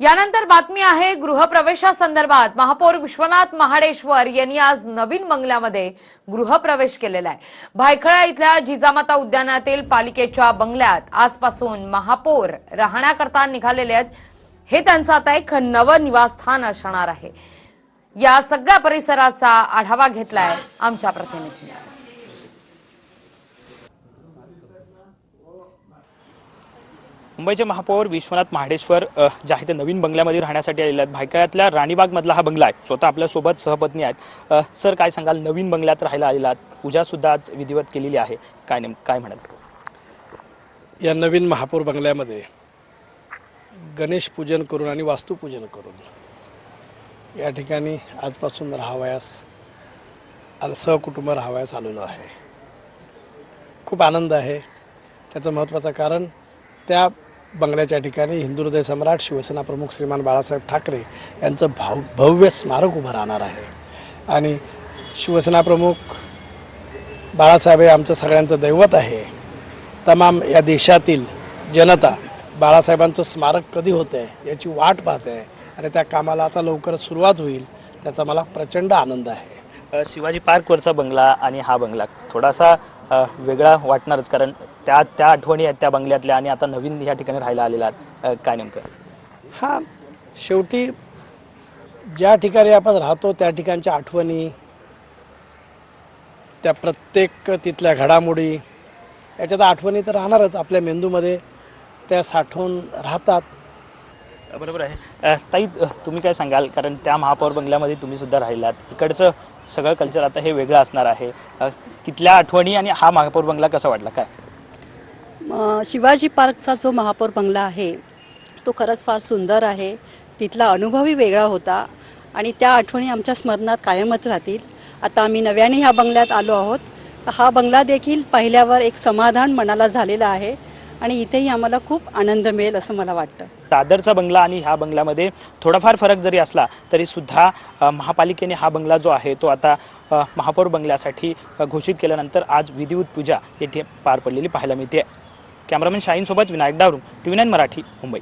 यानंतर बातमी आहे गृहप्रवेशासंदर्भात। महापौर विश्वनाथ महाडेश्वर यांनी आज नवीन बंगल्यामध्ये गृहप्रवेश केलेला आहे। भायखळा इथल्या जिजामाता उद्यानातील पालिकेच्या बंगल्यात आजपासून महापौर राहण्याकरता निघालेले आहेत। हे त्यांचं आता एक नवं निवासस्थान असणार आहे। या सगळ्या परिसराचा आढावा घेतलाय आमच्या प्रतिनिधीने। मुंबईचे महापौर विश्वनाथ महाडेश्वर जे आहे ते नवीन बंगल्यामध्ये राहण्यासाठी आलेले आहेत। भायखळ्यातल्या राणीबाग मधला हा बंगला आहे। स्वतः आपल्या सोबत सहपत्नी आहेत। सर, काय सांगाल, नवीन बंगल्यात राहायला आलेला आहात, पूजा सुद्धा आज विधिवत केलेली आहे, काय म्हणाल? या नवीन महापौर बंगल्यामध्ये गणेश पूजन करून आणि वास्तुपूजन करून या ठिकाणी आजपासून राहावयास सहकुटुंब राहावयास आलेलो आहे। खूप आनंद आहे। त्याचं महत्त्वाचं कारण त्या बंगल्याच्या ठिकाणी हिंदू हृदय सम्राट शिवसेना प्रमुख श्रीमान बाळासाहेब ठाकरे यांचं भव्य स्मारक उभं राहणार आहे। आणि शिवसेना प्रमुख बाळासाहेब हे आमचं सगळ्यांचं दैवत आहे। तमाम या देशातील जनता बाळासाहेबांचं स्मारक कधी होतंय याची वाट पाहते आहे आणि त्या कामाला आता लवकरच सुरुवात होईल, त्याचा मला प्रचंड आनंद आहे। शिवाजी पार्कवरचा बंगला आणि हा बंगला थोडासा वेगळा वाटणारच, कारण त्या आठवणी आहेत त्या बंगल्यातल्या, आणि आता नवीन या ठिकाणी राहायला आलेला आहात, काय नेमकं? हा, शेवटी ज्या ठिकाणी आपण राहतो त्या ठिकाणच्या आठवणी, त्या प्रत्येक तिथल्या घडामोडी, याच्यात आठवणी तर राहणारच आपल्या मेंदूमध्ये, त्या साठवून राहतात। बरोबर आहे। ताई, तुम्ही काय सांगाल, कारण त्या महापौर बंगल्यामध्ये तुम्ही सुद्धा राहिलात, इकडचं सगळं कल्चर आता हे वेगळं असणार आहे, तिथल्या आठवणी आणि हा महापौर बंगला कसा वाटला, काय? शिवाजी पार्कचा जो महापौर बंगला आहे तो खरंच फार सुंदर आहे। तिथला अनुभवही वेगळा होता आणि त्या आठवणी आमच्या स्मरणात कायमच राहतील। आता आम्ही नव्याने ह्या बंगल्यात आलो आहोत, तर हा बंगला देखील पाहिल्यावर एक समाधान मनाला झालेलं आहे आणि इथेही आम्हाला खूप आनंद मिळेल असं मला वाटतं। दादरचा बंगला आणि ह्या बंगल्यामध्ये थोडाफार फरक जरी असला तरी सुद्धा महापालिकेने हा बंगला जो आहे तो आता महापौर बंगल्यासाठी घोषित केल्यानंतर आज विधिवत पूजा येथे पार पडलेली पाहायला मिळते। कॅमेरामॅन शाहीन सोबत विनायक डावरून TV9 मराठी, मुंबई।